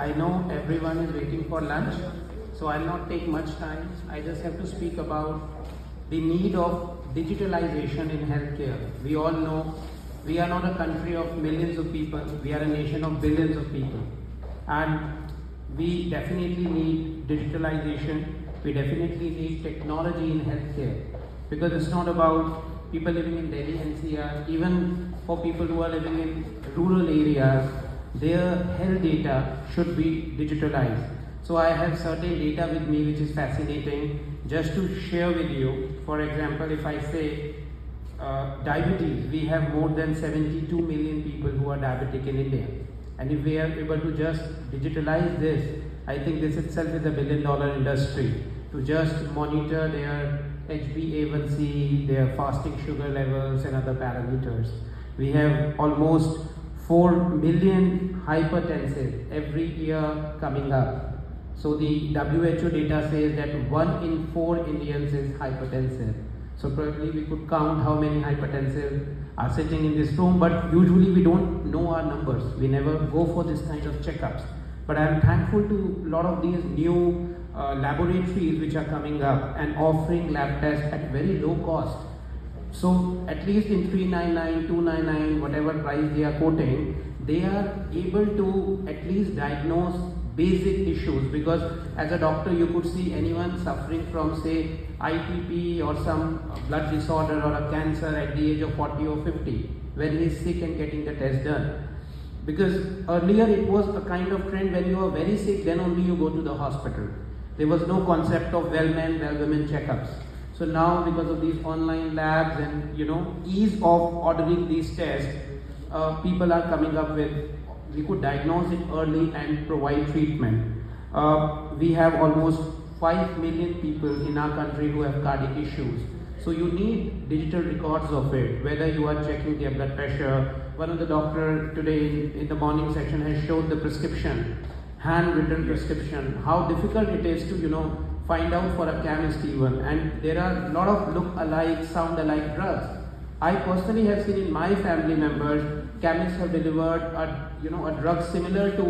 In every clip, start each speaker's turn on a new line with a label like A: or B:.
A: I know everyone is waiting for lunch, so I'll not take much time. I just have to speak about the need of digitalization in healthcare. We all know we are not a country of millions of people, we are a nation of billions of people. And we definitely need digitalization, we definitely need technology in healthcare. Because it's not about people living in Delhi NCR, even for people who are living in rural areas, their health data should be digitalized. So I have certain data with me which is fascinating just to share with you. For example, if I say diabetes, we have more than 72 million people who are diabetic in India. And if we are able to just digitalize this, I think this itself is $1 billion industry to just monitor their HbA1c, their fasting sugar levels and other parameters. We have almost 4 million hypertensive every year coming up. So the WHO data says that 1 in 4 Indians is hypertensive. So probably we could count how many hypertensive are sitting in this room, but usually we don't know our numbers. We never go for this kind of checkups. But I am thankful to a lot of these new laboratories which are coming up and offering lab tests at very low cost. So at least in 399, 299, whatever price they are quoting, they are able to at least diagnose basic issues, because as a doctor you could see anyone suffering from say ITP or some blood disorder or a cancer at the age of 40 or 50 when he is sick and getting the test done. Because earlier it was a kind of trend, when you are very sick then only you go to the hospital. There was no concept of well men, well women checkups. So now because of these online labs and ease of ordering these tests, people are coming up with, we could diagnose it early and provide treatment. We have almost 5 million people in our country who have cardiac issues. So you need digital records of it, whether you are checking their blood pressure. One of the doctor today in the morning section has showed the prescription, handwritten prescription, how difficult it is to find out for a chemist even. And there are a lot of look-alike, sound-alike drugs. I personally have seen in my family members, chemists have delivered a drug similar to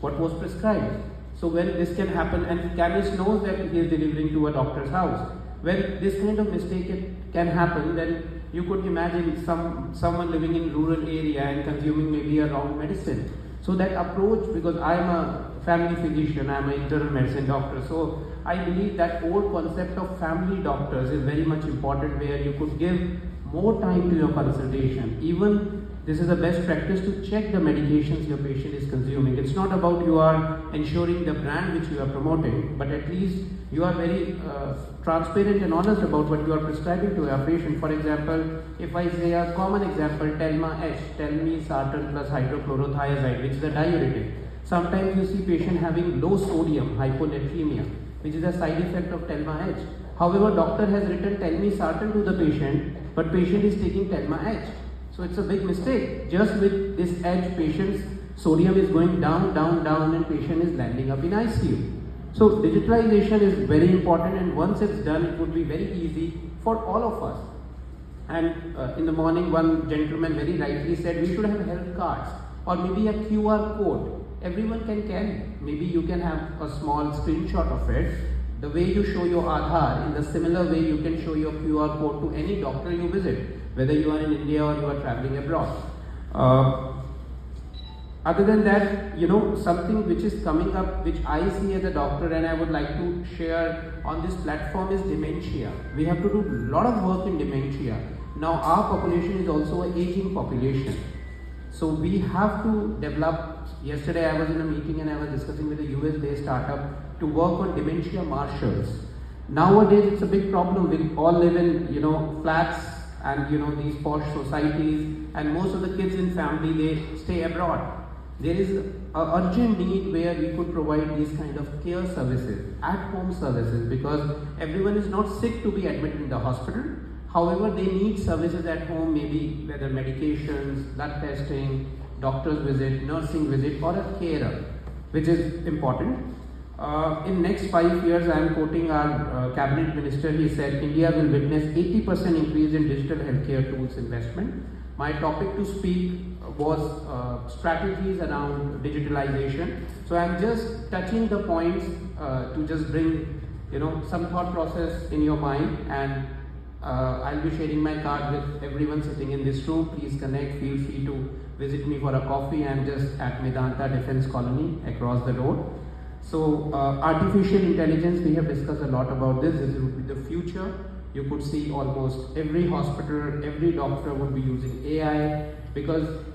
A: what was prescribed. So when this can happen, and chemist knows that he is delivering to a doctor's house, when this kind of mistake can happen, then you could imagine someone living in rural area and consuming maybe a wrong medicine. So that approach, because I am a family physician, I am an internal medicine doctor, so I believe that old concept of family doctors is very much important, where you could give more time to your consultation. Even this is the best practice to check the medications your patient is consuming. It's not about you are ensuring the brand which you are promoting, but at least you are very transparent and honest about what you are prescribing to your patient. For example, if I say a common example, Telma-H, telmisartan plus hydrochlorothiazide, which is a diuretic. Sometimes you see patient having low sodium hyponatremia, which is a side effect of Telma-H. However, doctor has written telmisartan to the patient, but patient is taking Telma-H. So it's a big mistake. Just with this H, patient's sodium is going down, down, down, and patient is landing up in ICU. So digitalization is very important, and once it's done, it would be very easy for all of us. And in the morning, one gentleman very rightly said we should have health cards or maybe a QR code. Everyone can carry. Maybe you can have a small screenshot of it. The way you show your Aadhaar, in the similar way you can show your QR code to any doctor you visit, whether you are in India or you are traveling abroad. Other than that, something which is coming up, which I see as a doctor and I would like to share on this platform, is dementia. We have to do a lot of work in dementia. Now our population is also an aging population. So we have to develop. Yesterday I was in a meeting and I was discussing with a US-based startup to work on dementia marshals. Nowadays it's a big problem. We all live in flats and these posh societies, and most of the kids in family, they stay abroad. There is an urgent need where we could provide these kind of care services, at-home services, because everyone is not sick to be admitted in the hospital. However, they need services at home, maybe whether medications, blood testing, doctor's visit, nursing visit, or a carer, which is important. In next 5 years, I am quoting our cabinet minister. He said India will witness 80% increase in digital healthcare tools investment. My topic to speak was strategies around digitalization. So I'm just touching the points to just bring some thought process in your mind, and I'll be sharing my card with everyone sitting in this room. Please connect, feel free to visit me for a coffee. I'm just at Medanta Defense Colony across the road. So artificial intelligence, we have discussed a lot about this. This would be the future. You could see almost every hospital, every doctor would be using AI, because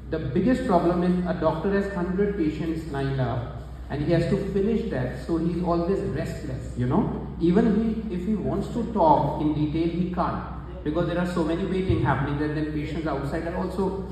A: the biggest problem is a doctor has 100 patients lined up and he has to finish that, so he's always restless, Even if he wants to talk in detail, he can't, because there are so many waiting happening, and then patients outside are also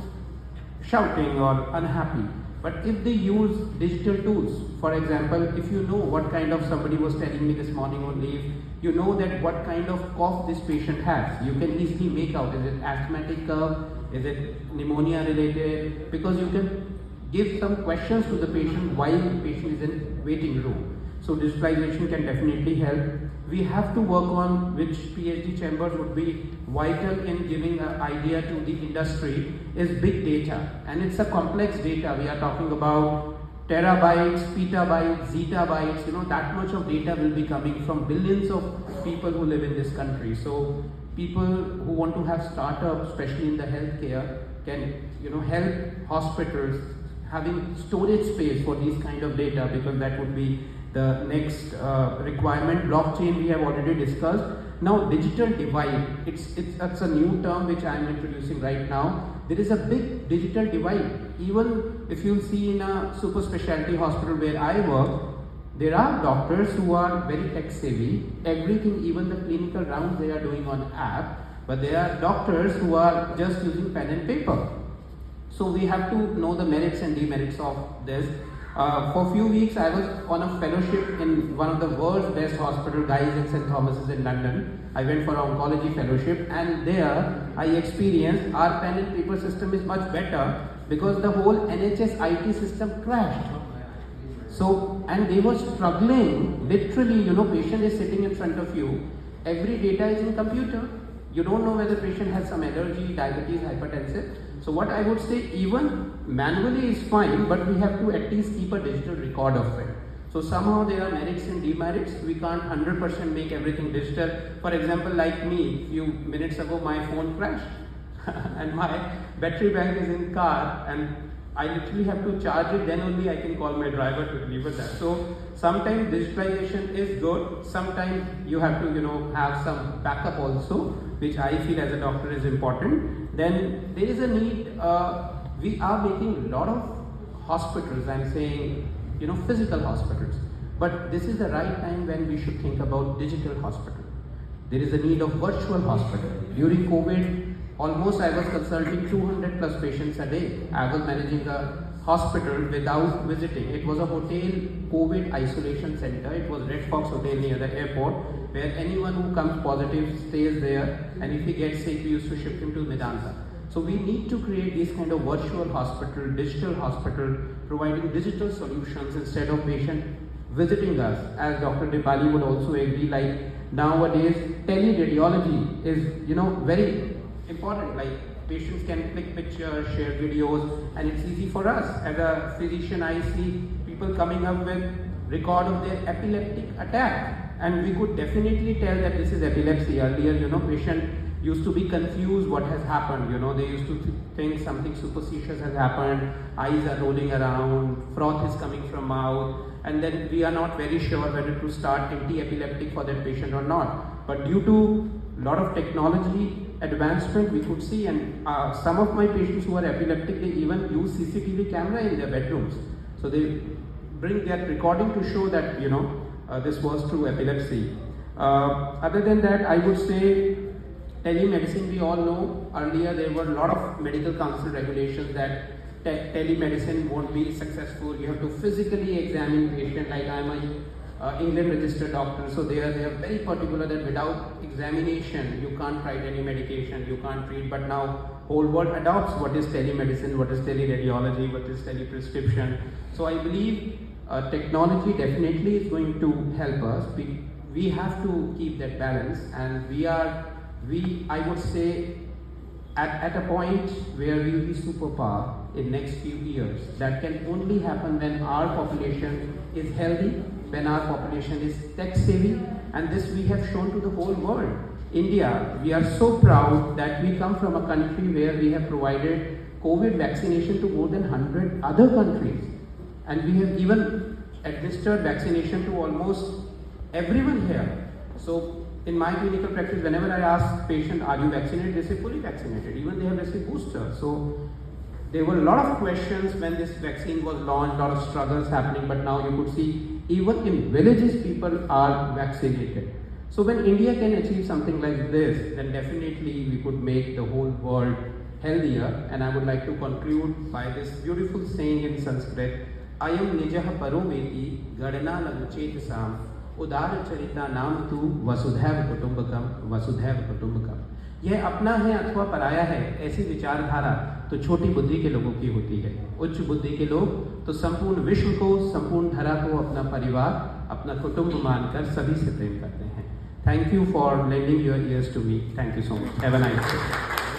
A: shouting or unhappy. But if they use digital tools, for example, if you know what kind of, somebody was telling me this morning on leave, you know that what kind of cough this patient has. You can easily make out, is it asthmatic cough, is it pneumonia related, because you can give some questions to the patient while the patient is in waiting room. So digitalization can definitely help. We have to work on, which PhD chambers would be vital in giving an idea to the industry, is big data. And it's a complex data. We are talking about terabytes, petabytes, zettabytes, that much of data will be coming from billions of people who live in this country. So people who want to have startups, especially in the healthcare, can help hospitals having storage space for these kind of data, because that would be the next requirement. Blockchain we have already discussed. Now digital divide, it's a new term which I am introducing right now. There is a big digital divide. Even if you see in a super specialty hospital where I work, there are doctors who are very tech savvy. Everything, even the clinical rounds, they are doing on app. But there are doctors who are just using pen and paper. So we have to know the merits and demerits of this. For a few weeks, I was on a fellowship in one of the world's best hospital, Guy's and St. Thomas's in London. I went for an oncology fellowship, and there I experienced our pen and paper system is much better, because the whole NHS IT system crashed. So, and they were struggling, literally, patient is sitting in front of you, every data is in computer. You don't know whether patient has some allergy, diabetes, hypertensive. So what I would say, even manually is fine, but we have to at least keep a digital record of it. So somehow there are merits and demerits. We can't 100% make everything digital. For example, like me, few minutes ago my phone crashed and my battery bank is in car, and I literally have to charge it, then only I can call my driver to deliver that. So sometimes digitalization is good, sometimes you have to have some backup also, which I feel as a doctor is important. Then there is a need, we are making a lot of hospitals, I'm saying physical hospitals, but this is the right time when we should think about digital hospital. There is a need of virtual hospital. During COVID, almost I was consulting 200 plus patients a day. I was managing a hospital without visiting. It was a hotel COVID isolation center. It was Red Fox Hotel near the airport, where anyone who comes positive stays there, and if he gets sick, we used to shift him to Medanta. So we need to create these kind of virtual hospital, digital hospital, providing digital solutions instead of patient visiting us. As Dr. Dipali would also agree, like nowadays teleradiology is very important. Like patients can click pictures, share videos, and it's easy for us. As a physician, I see people coming up with record of their epileptic attack, and we could definitely tell that this is epilepsy. Earlier, patient used to be confused what has happened. They used to think something superstitious has happened, eyes are rolling around, froth is coming from mouth, and then we are not very sure whether to start anti-epileptic for that patient or not. But due to a lot of technology advancement, we could see, and some of my patients who are epileptic, they even use CCTV camera in their bedrooms. So they bring that recording to show that this was true epilepsy. Other than that, I would say telemedicine. We all know earlier there were a lot of medical council regulations that telemedicine won't be successful. You have to physically examine patient. Like I'm a England registered doctor, so they are very particular that without examination you can't write any medication, you can't treat. But now whole world adopts what is telemedicine, what is teleradiology, what is teleprescription. So I believe technology definitely is going to help us. We have to keep that balance, and I would say at a point where we will be superpower in next few years. That can only happen when our population is healthy, when our population is tech savvy, and this we have shown to the whole world. India, we are so proud that we come from a country where we have provided COVID vaccination to more than 100 other countries, and we have even administered vaccination to almost everyone here. So in my clinical practice, whenever I ask patient, are you vaccinated? They say fully vaccinated. Even they have received booster. So there were a lot of questions when this vaccine was launched, a lot of struggles happening, but now you could see even in villages people are vaccinated. So when India can achieve something like this, then definitely we could make the whole world healthier. And I would like to conclude by this beautiful saying in Sanskrit, Ayam nijah paroveti gadana laguchetasam उदार चरिता नाम तू वसुधैव कुटुंबकम। यह अपना है अथवा पराया है, ऐसी विचारधारा तो छोटी बुद्धि के लोगों की होती है। उच्च बुद्धि के लोग तो संपूर्ण विश्व को, संपूर्ण धरा को अपना परिवार, अपना कुटुंब मानकर सभी से प्रेम करते हैं। Thank you for lending your ears to me. Thank you so much. Have a nice day.